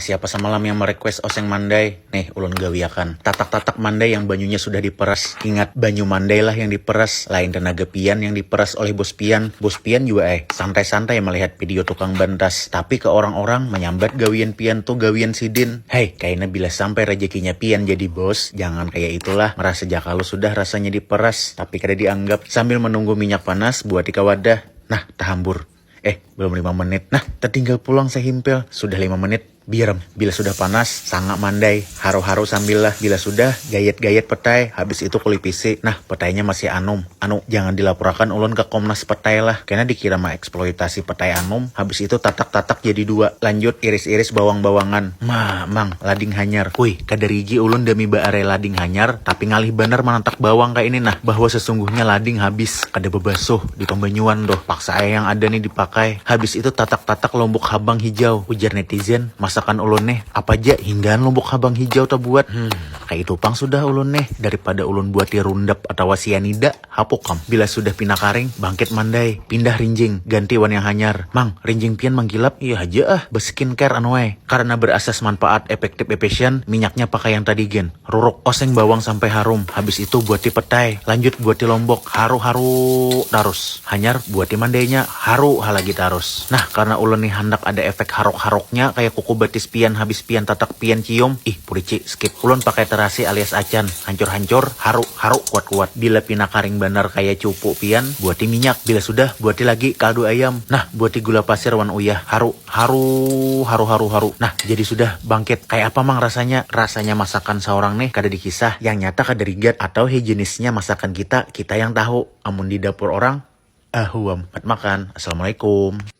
siapa semalam yang merequest oseng mandai? Nih, ulun gawiakan. Tatak-tatak mandai yang banyunya sudah diperas. Ingat, banyu mandai lah yang diperas. Lain tenaga pian yang diperas oleh bos pian. Bos pian juga santai-santai melihat video tukang bantas. Tapi ke orang-orang menyambat gawian pian tuh gawian sidin. Hei, kayaknya bila sampai rezekinya pian jadi bos, jangan kayak itulah. Merasa kalau sudah rasanya diperas, tapi kada dianggap. Sambil menunggu minyak panas buat di wadah. Nah, tahambur. Belum 5 menit. Nah, tertinggal pulang sehimpel. Sudah 5 menit. Biarem. Bila sudah panas, sangat mandai. Haru-haru sambil lah. Bila sudah, gayet-gayet petai. Habis itu kulipisi. Nah, petainya masih anum. Jangan dilaporkan ulun ke Komnas Petai lah. Karena dikira mah eksploitasi petai anum. Habis itu tatak-tatak jadi 2. Lanjut iris-iris bawang-bawangan. Mang, lading hanyar. Wih, kadarigi ulun demi baare lading hanyar. Tapi ngalih bener menantak bawang kayak ini. Nah, bahwa sesungguhnya lading habis. Kada bebasuh di pembanyuan doh. Paksa yang ada nih dipakai. Habis itu tatak-tatak lombok habang hijau. Ujar netizen, masakan ulun nih apa aja hinggaan lombok habang hijau tak buat. Kayak itu pang sudah ulun nih. Daripada ulun buat rundap atau sianida, hapokam. Bila sudah pindah karing, bangkit mandai. Pindah rinjing, ganti wan yang hanyar. Mang, rinjing pian manggilap, iya aja beskincare anuai. Karena berasas manfaat efektif efisien, minyaknya pakai yang tadi gen. Ruruk oseng bawang sampai harum. Habis itu buat petai. Lanjut buat lombok, haru-haru tarus. Hanyar buat mandainya, haru halagi tarus. Nah, karena ulun nih hendak ada efek harok-haroknya kayak kuku batis pian habis pian tatak pian cium. Purici skip. Ulun pakai terasi alias acan. Hancur-hancur, haru kuat-kuat. Bila pina karing benar kayak cupu pian, buati minyak. Bila sudah, buati lagi kaldu ayam. Nah, buati gula pasir wan uyah. Haru. Nah, jadi sudah bangkit. Kayak apa mang rasanya? Rasanya masakan seorang nih kada dikisah. Yang nyata kada rigat atau higienisnya masakan kita yang tahu. Amun di dapur orang, ahuam. Makan. Assalamualaikum.